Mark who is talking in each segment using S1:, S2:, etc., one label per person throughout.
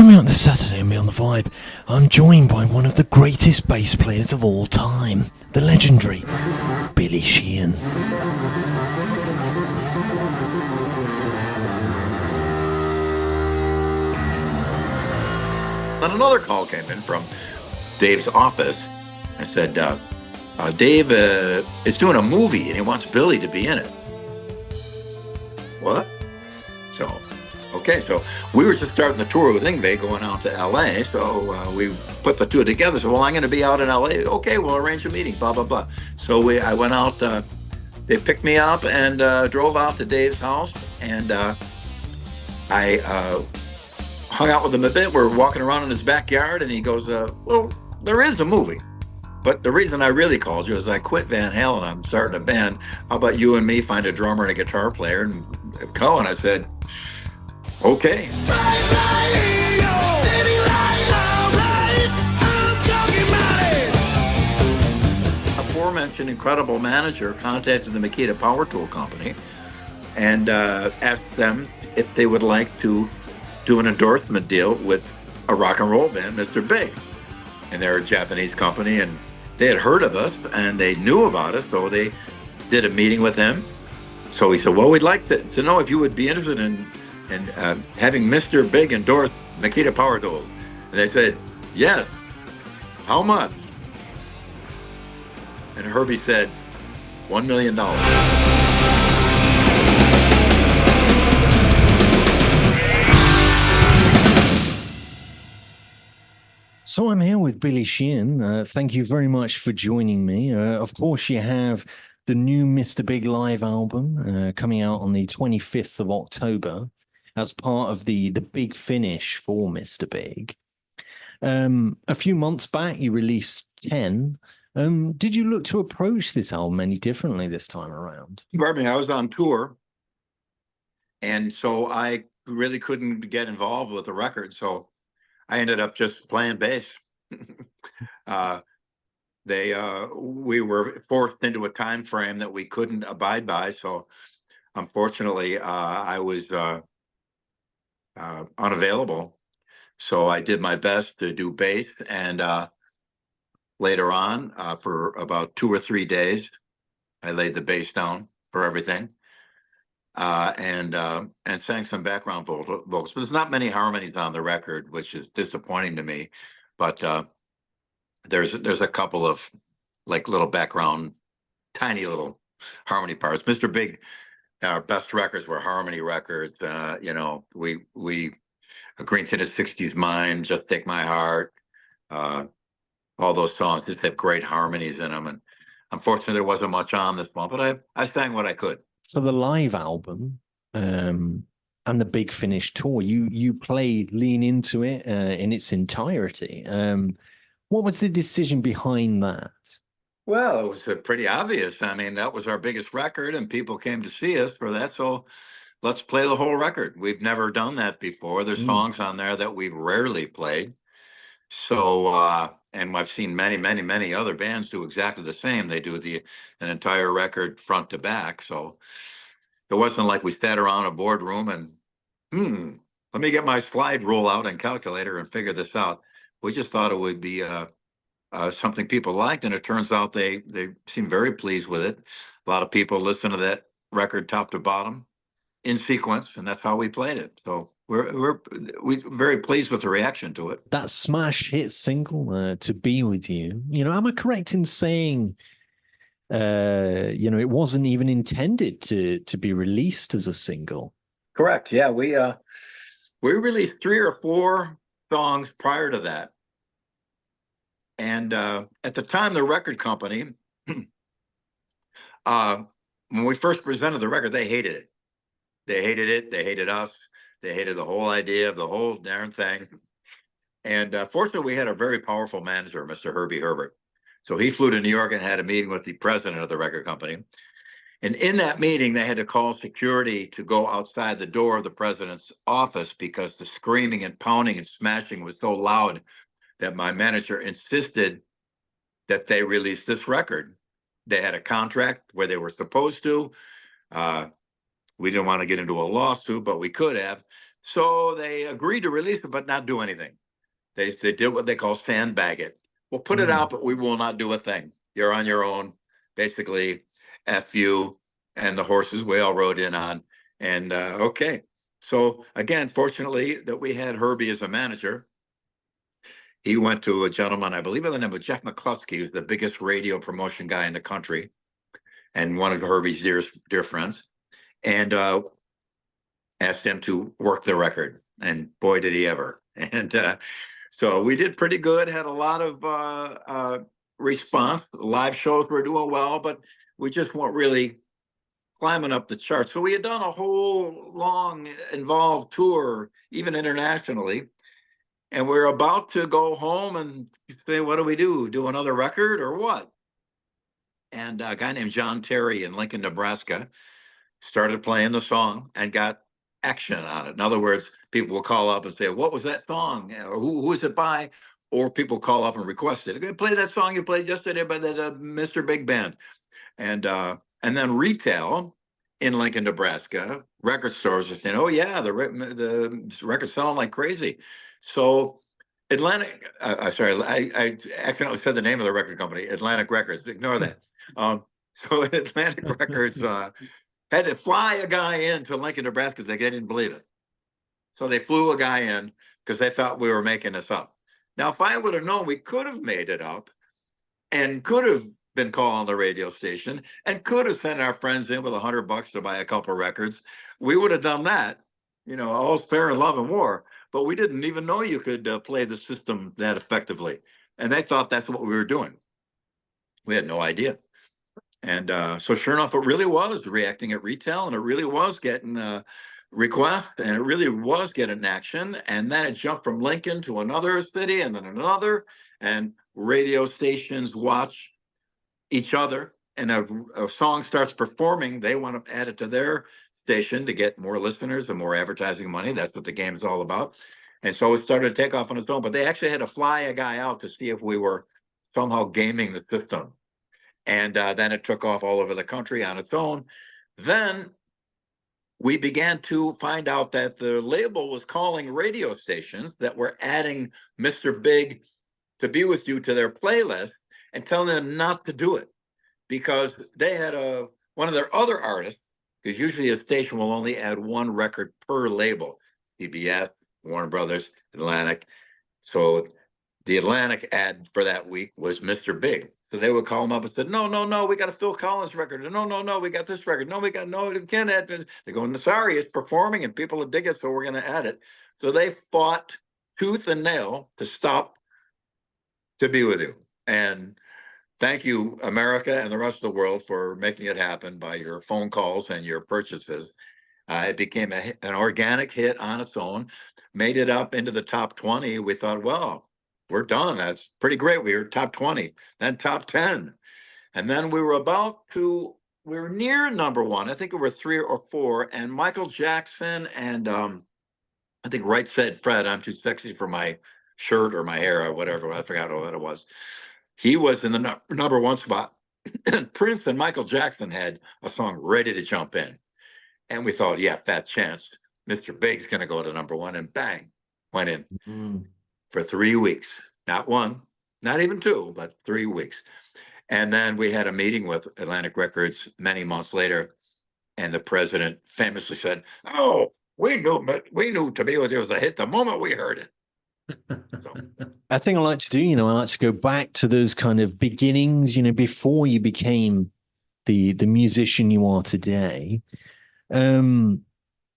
S1: Coming up this Saturday and me on the Vibe, I'm joined by one of the greatest bass players of all time, the legendary Billy Sheehan.
S2: Then another call came in from Dave's office and said, Dave is doing a movie and he wants Billy to be in it. What? So we were just starting the tour with Yngwie going out to LA. So we put the two together. So, well, I'm going to be out in LA. Okay, we'll arrange a meeting, blah, blah, blah. So I went out, they picked me up and drove out to Dave's house. And I hung out with him a bit. We're walking around in his backyard and he goes, well, there is a movie. But the reason I really called you is I quit Van Halen. I'm starting a band. How about you and me find a drummer and a guitar player and go? And I said, okay. Aforementioned incredible manager contacted the Makita Power Tool Company and asked them if they would like to do an endorsement deal with a rock and roll band, Mr. Big. And they're a Japanese company, and they had heard of us, and they knew about us, so they did a meeting with him. So he said, well, we'd like to know if you would be interested in having Mr. Big endorse Makita Power Tools. And they said, yes. How much? And Herbie said, $1 million.
S1: So I'm here with Billy Sheehan. Thank you very much for joining me. Of course, you have the new Mr. Big live album coming out on the 25th of October as part of the Big Finish for Mr. Big. A few months back, you released 10. Did you look to approach this album any differently this time around?
S2: Pardon me, I was on tour, and so I really couldn't get involved with the record, so I ended up just playing bass. We were forced into a time frame that we couldn't abide by, so unfortunately, I was unavailable. So I did my best to do bass, and later on, for about 2 or 3 days, I laid the bass down for everything, and sang some background vocals. But there's not many harmonies on the record, which is disappointing to me. But there's a couple of like little background, tiny little harmony parts. Mr. Big, our best records were harmony records. We Green Tinted 60s Mind, Just Take My Heart, all those songs just have great harmonies in them. And unfortunately, there wasn't much on this one, but I sang what I could.
S1: For the live album and the Big Finish tour, you played Lean Into It in its entirety. What was the decision behind that?
S2: Well, it was pretty obvious. I mean, that was our biggest record, and people came to see us for that. So let's play the whole record. We've never done that before. There's songs on there that we've rarely played. So, and I've seen many, many, many other bands do exactly the same. They do an entire record front to back. So it wasn't like we sat around a boardroom and, let me get my slide rule out and calculator and figure this out. We just thought it would be something people liked, and it turns out they seem very pleased with it. A lot of people listen to that record top to bottom in sequence, and that's how we played it. So we're very pleased with the reaction to it.
S1: That smash hit single, "To Be With You," am I correct in saying, it wasn't even intended to be released as a single?
S2: Correct. Yeah, we released 3 or 4 songs prior to that. And at the time, the record company, when we first presented the record, they hated it. They hated it. They hated us. They hated the whole idea of the whole darn thing. And fortunately, we had a very powerful manager, Mr. Herbie Herbert. So he flew to New York and had a meeting with the president of the record company. And in that meeting, they had to call security to go outside the door of the president's office because the screaming and pounding and smashing was so loud that my manager insisted that they release this record. They had a contract where they were supposed to. We didn't want to get into a lawsuit, but we could have. So they agreed to release it, but not do anything. They did what they call sandbag it. We'll put it out, but we will not do a thing. You're on your own. Basically, F you and the horses we all rode in on. And okay. So again, fortunately that we had Herbie as a manager. He went to a gentleman, I believe by the name of Jeff McCluskey, who's the biggest radio promotion guy in the country and one of Herbie's dear friends, and asked him to work the record. And boy, did he ever. And so we did pretty good, had a lot of response. Live shows were doing well, but we just weren't really climbing up the charts. So we had done a whole long, involved tour, even internationally. And we're about to go home and say, what do we do? Do another record or what? And a guy named John Terry in Lincoln, Nebraska, started playing the song and got action on it. In other words, people will call up and say, what was that song? Or who is it by? Or people call up and request it. Play that song you played yesterday by the Mr. Big Band. And then retail in Lincoln, Nebraska, record stores are saying, oh yeah, the record's selling like crazy. So Atlantic, sorry, I accidentally said the name of the record company, Atlantic Records. Ignore that. So Atlantic Records had to fly a guy in to Lincoln, Nebraska because they didn't believe it. So they flew a guy in because they thought we were making this up. Now, if I would have known we could have made it up and could have been calling the radio station and could have sent our friends in with $100 to buy a couple of records, we would have done that. All's fair in love and war. But we didn't even know you could play the system that effectively. And they thought that's what we were doing. We had no idea. And so sure enough, it really was reacting at retail, and it really was getting requests, and it really was getting action. And then it jumped from Lincoln to another city and then another, and radio stations watch each other. And a song starts performing, they want to add it to their station to get more listeners and more advertising money. That's what the game is all about. And so it started to take off on its own, but they actually had to fly a guy out to see if we were somehow gaming the system. And then it took off all over the country on its own. Then we began to find out that the label was calling radio stations that were adding Mr. Big to Be With You to their playlist and telling them not to do it because they had one of their other artists, because usually a station will only add one record per label, CBS, Warner Brothers, Atlantic. So the Atlantic ad for that week was Mr. Big. So they would call him up and said, no, we got a Phil Collins record. No, we got this record. No, we can't add this. They go, sorry, it's performing and people will dig it, so we're going to add it. So they fought tooth and nail to stop To Be With You. And thank you, America and the rest of the world, for making it happen by your phone calls and your purchases. It became an organic hit on its own, made it up into the top 20. We thought, well, we're done. That's pretty great. We were top 20, then top 10. And then we were near number one. I think we were 3 or 4. And Michael Jackson and I think Right Said Fred, I'm too sexy for my shirt or my hair or whatever. I forgot what it was. He was in the number one spot. Prince and Michael Jackson had a song ready to jump in. And we thought, yeah, fat chance. Mr. Big's going to go to number one. And bang, went in for 3 weeks. Not one, not even 2, but 3 weeks. And then we had a meeting with Atlantic Records many months later. And the president famously said, oh, we knew To Be With You was a hit the moment we heard it. So.
S1: I think I like to do, I like to go back to those kind of beginnings, before you became the musician you are today.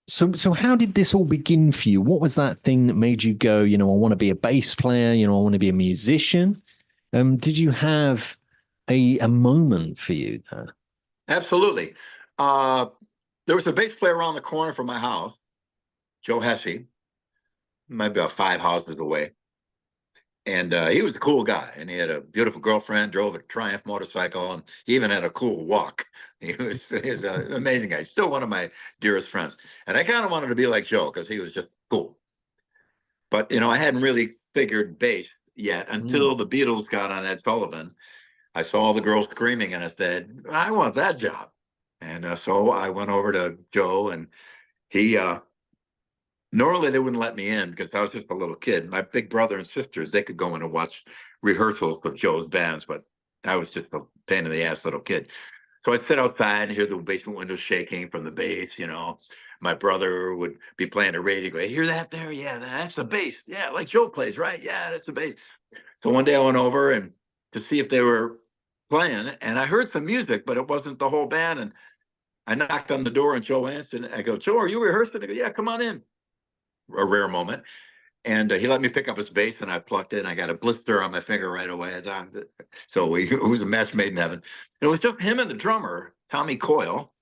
S1: So how did this all begin for you? What was that thing that made you go, I want to be a bass player, I want to be a musician? Did you have a moment for you there?
S2: Absolutely. There was a bass player around the corner from my house, Joe Hesse, maybe about 5 houses away. And he was a cool guy, and he had a beautiful girlfriend, drove a Triumph motorcycle, and he even had a cool walk. He was an amazing guy, still one of my dearest friends. And I kind of wanted to be like Joe because he was just cool. But, I hadn't really figured bass yet until the Beatles got on Ed Sullivan. I saw all the girls screaming, and I said, I want that job. And so I went over to Joe, and he Normally they wouldn't let me in because I was just a little kid. My big brother and sisters, they could go in and watch rehearsals of Joe's bands, but I was just a pain in the ass little kid. So I'd sit outside and hear the basement windows shaking from the bass, you know. My brother would be playing the radio. Go, hey, hear that there? Yeah, that's the bass. Yeah, like Joe plays, right? Yeah, that's the bass. So one day I went over and to see if they were playing, and I heard some music, but it wasn't the whole band. And I knocked on the door, and Joe answered. I go, Joe, are you rehearsing? I go, yeah, come on in. A rare moment. And he let me pick up his bass, and I plucked it. And I got a blister on my finger right away. So it was a match made in heaven. And it was just him and the drummer, Tommy Coyle,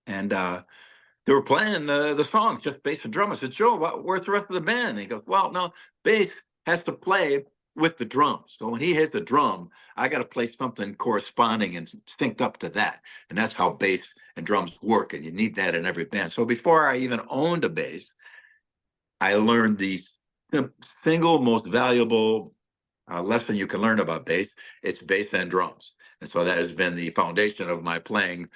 S2: and they were playing the songs, just bass and drum. I said, Joe, where's the rest of the band? And he goes, well, no, bass has to play with the drums. So when he hits the drum, I got to play something corresponding and synced up to that. And that's how bass and drums work. And you need that in every band. So before I even owned a bass, I learned the single most valuable lesson you can learn about bass. It's bass and drums. And so that has been the foundation of my playing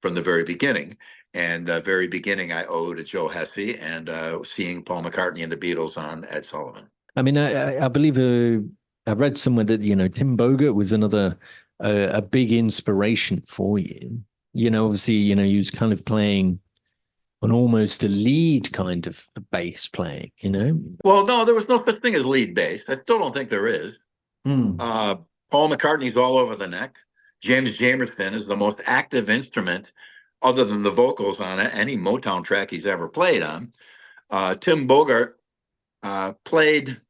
S2: from the very beginning. And the very beginning, I owe to Joe Hesse and seeing Paul McCartney and the Beatles on Ed Sullivan.
S1: I mean, I believe I read somewhere that, Tim Bogert was another a big inspiration for you. Obviously, he was kind of playing on almost a lead kind of bass playing.
S2: Well, no, there was no such thing as lead bass. I still don't think there is.
S1: Mm.
S2: Paul McCartney's all over the neck. James Jamerson is the most active instrument, other than the vocals on any Motown track he's ever played on. Tim Bogert played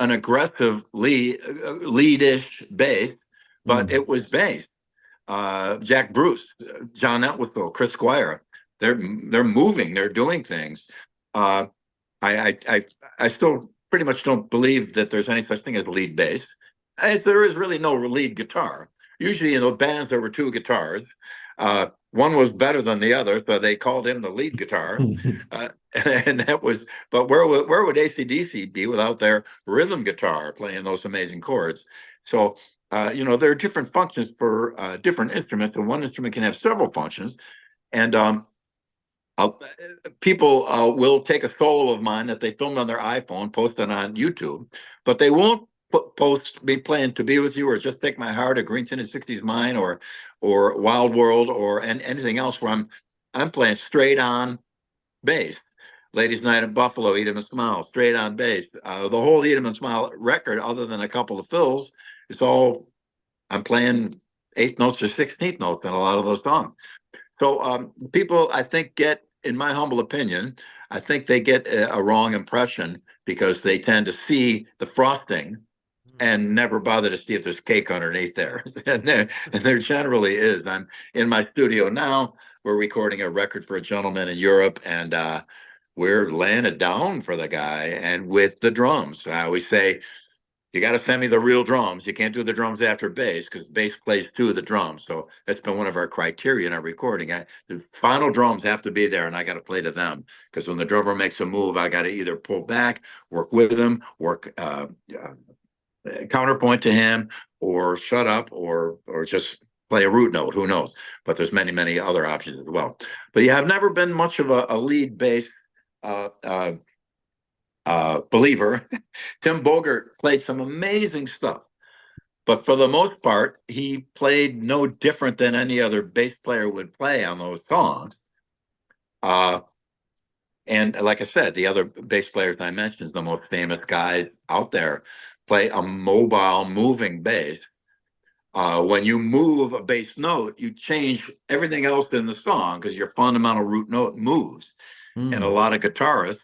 S2: an aggressive lead-ish bass, but it was bass. Jack Bruce, John Entwistle, Chris Squire, they're moving, they're doing things. I still pretty much don't believe that there's any such thing as lead bass. As there is really no lead guitar. Usually in the bands there were two guitars. One was better than the other, so they called him the lead guitar. And that was, but where would AC/DC be without their rhythm guitar playing those amazing chords? So, there are different functions for different instruments, and one instrument can have several functions. And people will take a solo of mine that they filmed on their iPhone, post it on YouTube, but they won't post be playing "To Be With You" or "Just Take My Heart" or "Green Tinted '60s Mine" or "Wild World" or anything else where I'm playing straight on bass. Ladies Night in Buffalo, Eat 'em and Smile, straight on bass. The whole Eat 'em and Smile record, other than a couple of fills, it's all I'm playing eighth notes or 16th notes in a lot of those songs. So people, I think, in my humble opinion, I think they get a wrong impression because they tend to see the frosting and never bother to see if there's cake underneath there. And there generally is. I'm in my studio now. We're recording a record for a gentleman in Europe, and we're laying it down for the guy and with the drums. I always say, you got to send me the real drums. You can't do the drums after bass because bass plays two of the drums. So that's been one of our criteria in our recording. The final drums have to be there, and I got to play to them because when the drummer makes a move, I got to either pull back, work with him, work counterpoint to him, or shut up, or just play a root note. Who knows? But there's many other options as well. But yeah, I've never been much of a lead bass believer. Tim Bogert played some amazing stuff, but for the most part, he played no different than any other bass player would play on those songs. And like I said, the other bass players I mentioned, the most famous guys out there, play a mobile, moving bass. When you move a bass note, you change everything else in the song because your fundamental root note moves. And a lot of guitarists,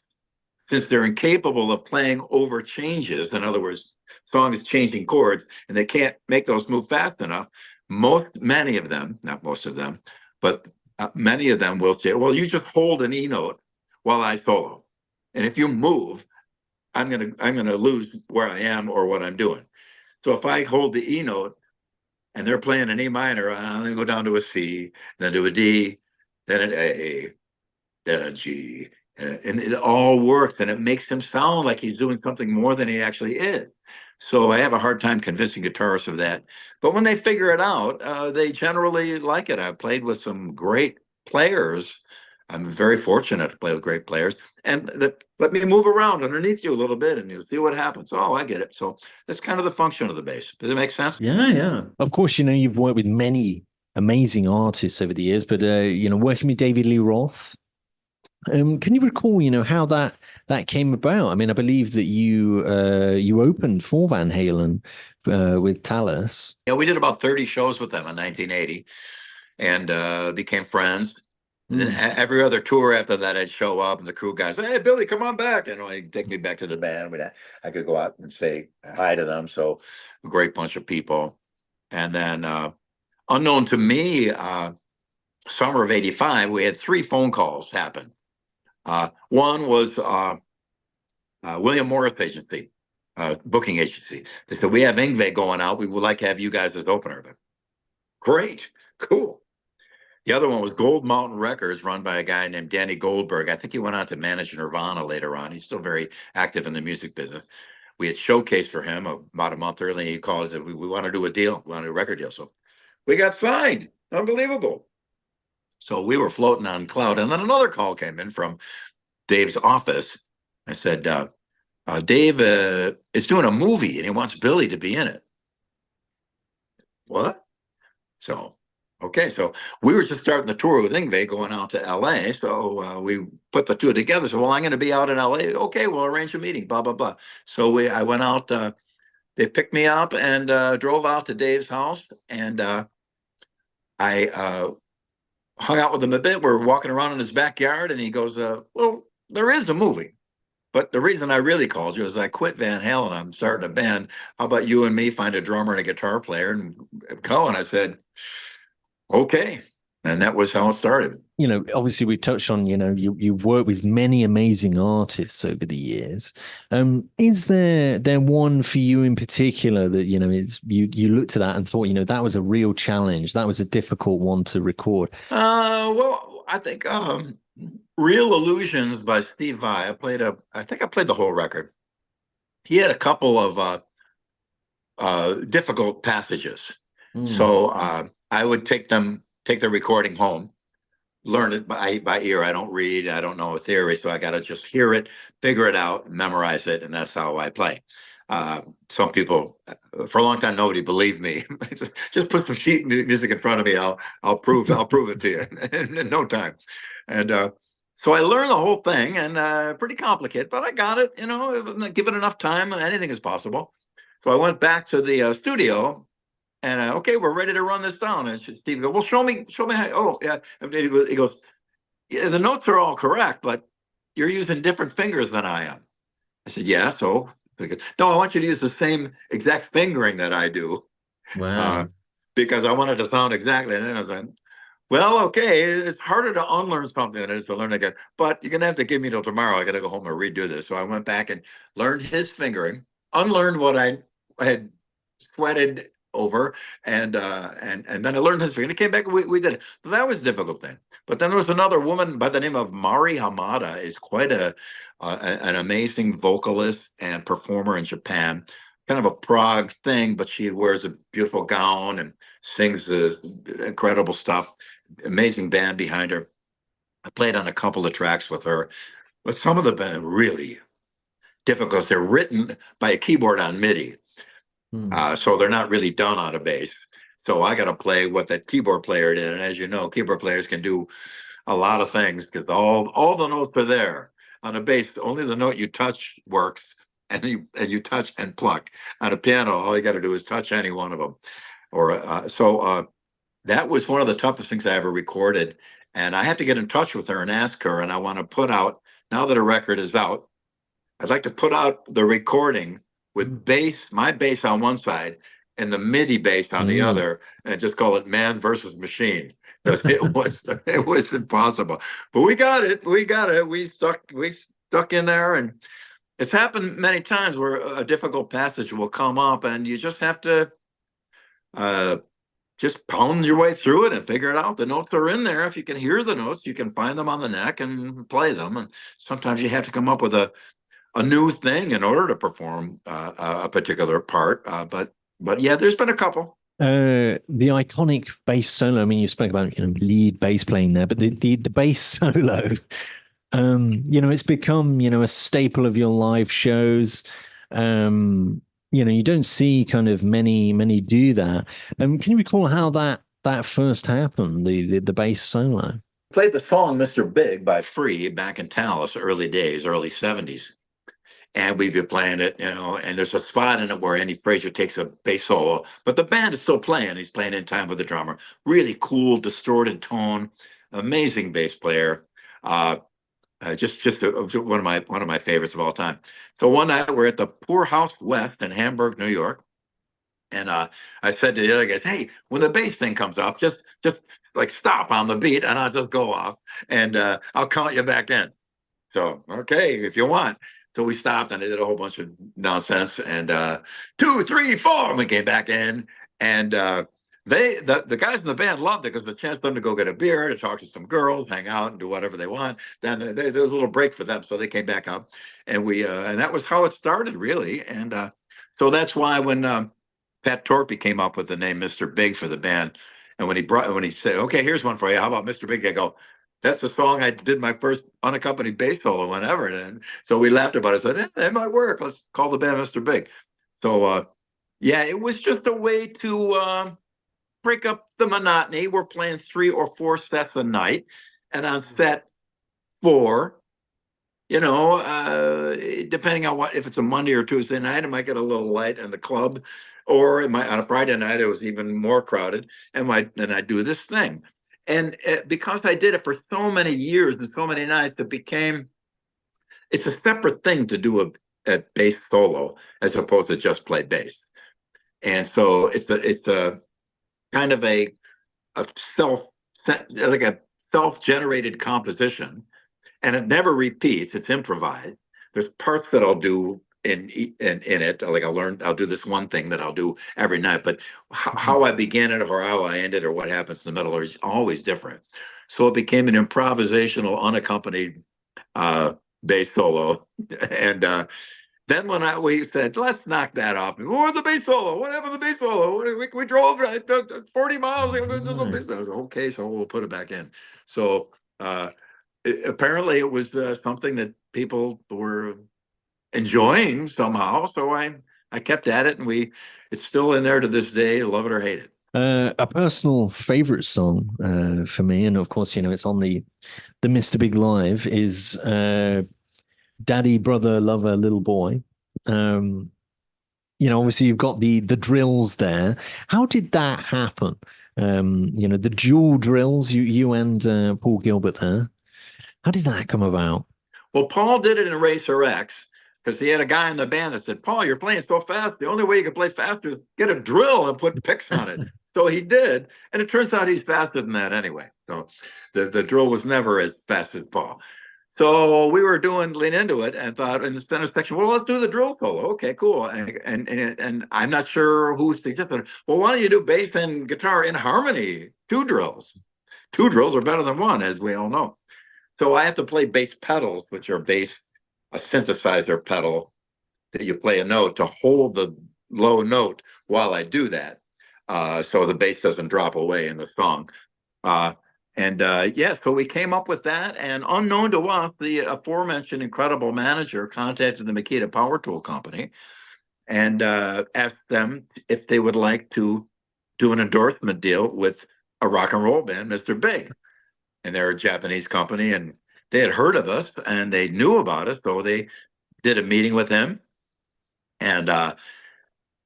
S2: since they're incapable of playing over changes, in other words, song is changing chords, and they can't make those move fast enough, many of them, not most of them, but many of them will say, well, you just hold an E note while I solo. And if you move, I'm gonna lose where I am or what I'm doing. So if I hold the E note and they're playing an E minor, I'm gonna go down to a C, then to a D, then an A, then a G, and it all works, and it makes him sound like he's doing something more than he actually is. So I have a hard time convincing guitarists of that. But when they figure it out, they generally like it. I've played with some great players I'm very fortunate to play with great players, and let me move around underneath you a little bit, and you'll see what happens. Oh, I get it. So that's kind of the function of the bass. Does it make sense?
S1: Yeah, yeah. Of course, you've worked with many amazing artists over the years, but working with David Lee Roth. Can you recall, how that came about? I mean, I believe that you opened for Van Halen with Talus.
S2: Yeah, we did about 30 shows with them in 1980, and became friends. And then
S1: Mm.
S2: every other tour after that, I'd show up, and the crew guys, "Hey, Billy, come on back!" And he'd take me back to the band. I could go out and say hi to them. So, a great bunch of people. And then, unknown to me, summer of '85, we had 3 phone calls happen. One was William Morris Agency, booking agency. They said, "We have Yngwie going out. We would like to have you guys as opener." Great, cool. The other one was Gold Mountain Records, run by a guy named Danny Goldberg. I think he went on to manage Nirvana later on. He's still very active in the music business. We had showcased for him about a month early. He called and said, we want to do a deal. We want to do a record deal. So we got signed. Unbelievable. So we were floating on cloud. And then another call came in from Dave's office. I said, Dave is doing a movie and he wants Billy to be in it. What? So, okay. So we were just starting the tour with Yngwie going out to LA. So we put the two together. So, well, I'm going to be out in LA. Okay, we'll arrange a meeting, blah, blah, blah. So I went out, they picked me up and drove out to Dave's house. And I hung out with him a bit. We're walking around in his backyard and he goes, well, there is a movie. But the reason I really called you is I quit Van Halen. I'm starting a band. How about you and me find a drummer and a guitar player and go? And I said, okay. And that was how it started.
S1: Obviously we touched on, you've worked with many amazing artists over the years. Is there one for you in particular that, it's you looked at that and thought, that was a real challenge. That was a difficult one to record.
S2: Well, I think Real Illusions by Steve Vai. I think I played the whole record. He had a couple of difficult passages. So I would take the recording home, learn it by ear. I don't read, I don't know a theory, so I got to just hear it, figure it out, memorize it, and that's how I play. Some people, for a long time, nobody believed me. Just put some sheet music in front of me, I'll prove it to you in no time. And so I learned the whole thing, and pretty complicated, but I got it. Give it enough time, anything is possible. So I went back to the studio. And okay, we're ready to run this down. And Steve goes, well, show me how. Oh, yeah. And he goes, yeah, the notes are all correct, but you're using different fingers than I am. I said, yeah. So, no, I want you to use the same exact fingering that I do.
S1: Wow.
S2: Because I wanted to sound exactly. And then I was like, well, okay, it's harder to unlearn something than it is to learn again. But you're gonna have to give me till tomorrow. I got to go home and redo this. So I went back and learned his fingering, unlearned what I had sweated over, and then I learned history, and it came back. We did it. So that was a difficult thing. But then there was another woman by the name of Mari Hamada. Is quite an amazing vocalist and performer in Japan. Kind of a prog thing, but she wears a beautiful gown and sings incredible stuff. Amazing band behind her. I played on a couple of tracks with her, but some of them have been really difficult. They're written by a keyboard on MIDI. So they're not really done on a bass. So I got to play what that keyboard player did. And as you know, keyboard players can do a lot of things because all the notes are there. On a bass, only the note you touch works, and you touch and pluck. On a piano, all you got to do is touch any one of them. So that was one of the toughest things I ever recorded. And I have to get in touch with her and ask her. And I want to put out, now that a record is out, I'd like to put out the recording with my bass on one side and the MIDI bass on the other, and just call it Man versus Machine. It was impossible, but we got it. We stuck in there, and it's happened many times where a difficult passage will come up, and you just have to just pound your way through it and figure it out. The notes are in there. If you can hear the notes, you can find them on the neck and play them. And sometimes you have to come up with a new thing in order to perform a particular part. But yeah, there's been a couple.
S1: The iconic bass solo. I mean, you spoke about lead bass playing there, but the bass solo. It's become a staple of your live shows. Um, you don't see kind of many do that. Can you recall how that first happened? The bass solo.
S2: Played the song Mr. Big by Free back in Dallas, early days, early 70s. And we've been playing it, and there's a spot in it where Andy Fraser takes a bass solo, but the band is still playing. He's playing in time with the drummer. Really cool, distorted tone, amazing bass player. Uh, one of my favorites of all time. So one night we're at the Poorhouse West in Hamburg, New York, and I said to the other guys, "Hey, when the bass thing comes up, just like stop on the beat, and I'll just go off, and I'll count you back in." So, okay, if you want. So we stopped and I did a whole bunch of nonsense and 2, 3, 4, and we came back in. And the guys in the band loved it because the chance for them to go get a beer, to talk to some girls, hang out, and do whatever they want. Then there was a little break for them, so they came back up, and and that was how it started, really. And so that's why when Pat Torpey came up with the name Mr. Big for the band, and when he said, "Okay, here's one for you. How about Mr. Big?" I go, "That's the song I did my first unaccompanied bass solo whenever." And so we laughed about it. Said, "That might work. Let's call the band Mr. Big." So yeah, it was just a way to break up the monotony. We're playing 3 or 4 sets a night, and on set 4, depending on if it's a Monday or Tuesday night, it might get a little light in the club, or on a Friday night it was even more crowded, and I do this thing. And because I did it for so many years and so many nights, it's a separate thing to do a bass solo as opposed to just play bass. And so it's a kind of a self-generated composition, and it never repeats. It's improvised. There's parts that I'll do in it. Like I'll do this one thing that I'll do every night, but how I begin it or how I end it or what happens in the middle is always different. So it became an improvisational, unaccompanied bass solo. And then when we said, let's knock that off. Where's the bass solo? What happened to the bass solo? We drove 40 miles. Okay, so we'll put it back in. So apparently it was something that people were enjoying somehow. So I kept at it, and it's still in there to this day, love it or hate it.
S1: A personal favorite song for me, and of course, it's on the Mr. Big Live, is Daddy, Brother, Lover, Little Boy. Obviously you've got the drills there. How did that happen? The dual drills, you and Paul Gilbert there. How did that come about?
S2: Well, Paul did it in Racer X because he had a guy in the band that said, "Paul, you're playing so fast. The only way you can play faster is get a drill and put picks on it." So he did, and it turns out he's faster than that anyway. So the drill was never as fast as Paul. So we were lean into it and thought in the center section, well, let's do the drill solo. Okay, cool. And I'm not sure who suggested, well, why don't you do bass and guitar in harmony? 2 drills. 2 drills are better than one, as we all know. So I have to play bass pedals, which are a synthesizer pedal that you play a note to hold the low note while I do that. So the bass doesn't drop away in the song. So we came up with that, and unknown to us, the aforementioned incredible manager contacted the Makita Power Tool Company and asked them if they would like to do an endorsement deal with a rock and roll band, Mr. Big. And they're a Japanese company, and they had heard of us, and they knew about us, so they did a meeting with him. And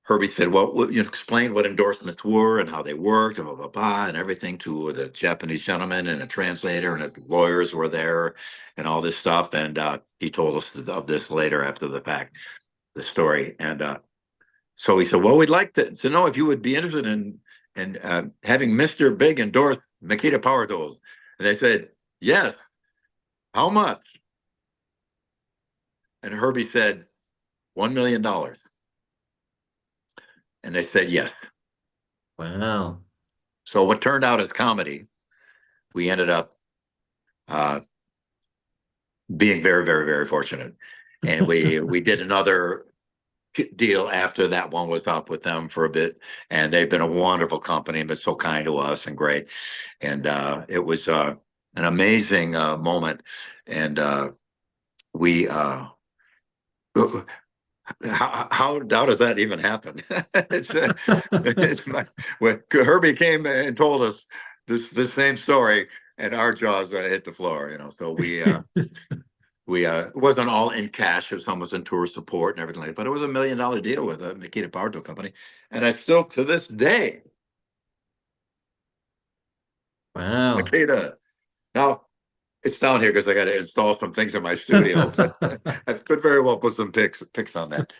S2: Herbie said, well, you explained what endorsements were and how they worked and blah, blah, blah, and everything to the Japanese gentleman and a translator, and the lawyers were there and all this stuff. And he told us of this later after the fact, the story. And so he said, well, we'd like to know if you would be interested in having Mr. Big endorse Makita Power Tools. And they said, yes. How much? And Herbie said, $1 million. And they said yes.
S1: Wow.
S2: So what turned out as comedy, we ended up being very, very, very fortunate. And we did another deal after that one was up with them for a bit, and they've been a wonderful company and been so kind to us and great. And it was an amazing moment. And we how does that even happen? When Herbie came and told us this same story, and our jaws hit the floor. So we it wasn't all in cash. It was almost in tour support and everything like that. But it was $1 million deal with a Makita Power Tool company, and I still to this day,
S1: Wow.
S2: Makita. Now it's down here because I got to install some things in my studio. I could very well put some pics on that.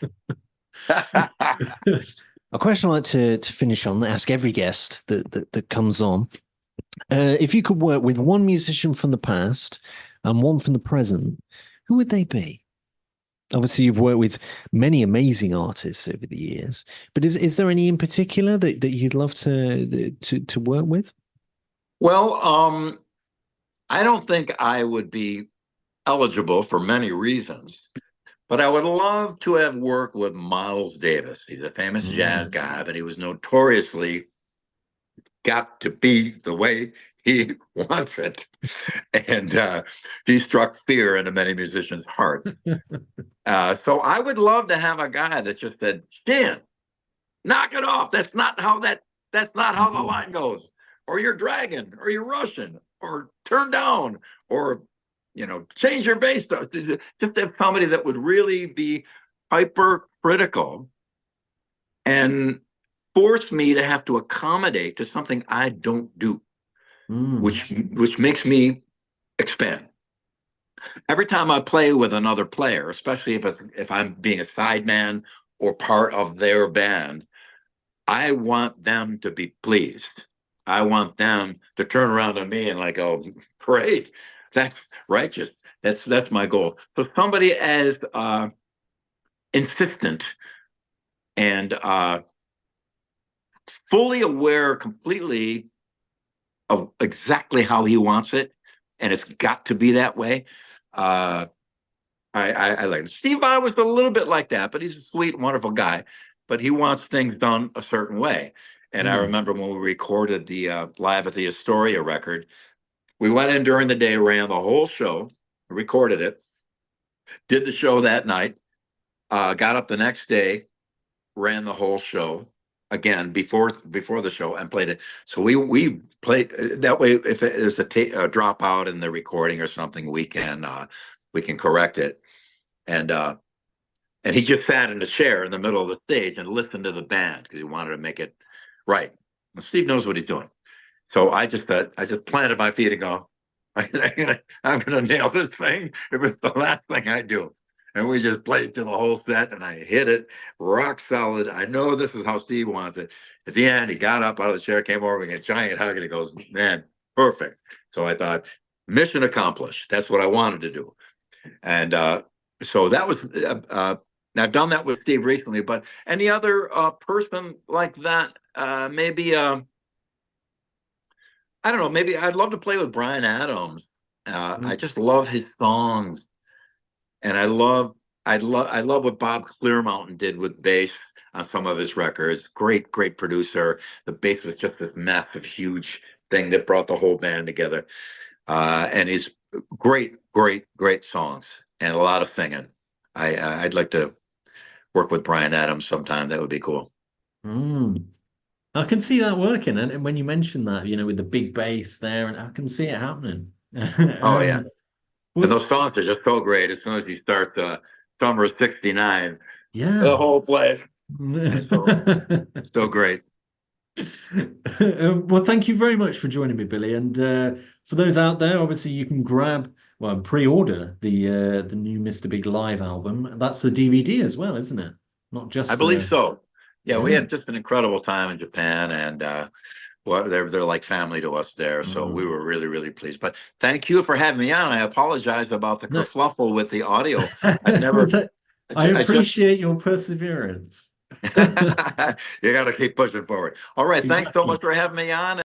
S1: A question I like to finish on, ask every guest that comes on. If you could work with one musician from the past and one from the present, who would they be? Obviously, you've worked with many amazing artists over the years, but is there any in particular that you'd love to work with?
S2: Well, I don't think I would be eligible for many reasons, but I would love to have worked with Miles Davis. He's a famous jazz guy, but he was notoriously got to be the way he wants it. And he struck fear into many musicians' hearts. So I would love to have a guy that just said, Stan, knock it off. That's not how the line goes. Or you're dragging, or you're rushing, or turn down, or change your bass. Just have somebody that would really be hypercritical and force me to have to accommodate to something I don't do, which makes me expand. Every time I play with another player, especially if I'm being a sideman or part of their band, I want them to be pleased. I want them to turn around to me and like, oh, great, that's righteous. That's my goal. So somebody as insistent and fully aware completely of exactly how he wants it, and it's got to be that way. I like it. Steve Vai was a little bit like that, but he's a sweet, wonderful guy. But he wants things done a certain way. And I remember when we recorded the Live at the Astoria record, we went in during the day, ran the whole show, recorded it, did the show that night, got up the next day, ran the whole show again before the show and played it. So we played that way. If there's a dropout in the recording or something, we can correct it. And he just sat in a chair in the middle of the stage and listened to the band because he wanted to make it right. And Steve knows what he's doing. So I just planted my feet and go, I'm gonna nail this thing. It was the last thing I do. And we just played to the whole set, and I hit it rock solid. I know this is how Steve wants it. At the end, he got up out of the chair, came over, and a giant hug, and he goes, man, perfect. So I thought, mission accomplished. That's what I wanted to do. And so that was, I've done that with Steve recently, but any other person like that, maybe, I don't know, maybe I'd love to play with Bryan Adams. I just love his songs. And I love what Bob Clearmountain did with bass on some of his records. Great producer. The bass was just this massive, huge thing that brought the whole band together. And he's great songs and a lot of singing. I'd like to work with Bryan Adams sometime. That would be cool.
S1: I can see that working. And when you mentioned that, with the big bass there, and I can see it happening.
S2: Oh, yeah. And those songs are just so great. As soon as you start Summer of '69, the whole place. So great.
S1: Well, thank you very much for joining me, Billy. And for those out there, obviously you can pre-order the new Mr. Big Live album. That's the DVD as well, isn't it? Not just.
S2: I believe so. Yeah, we had just an incredible time in Japan, and they're like family to us there. So we were really pleased. But thank you for having me on. I apologize about the kerfluffle with the audio.
S1: I appreciate your perseverance.
S2: You got to keep pushing forward. All right. Thanks so much for having me on.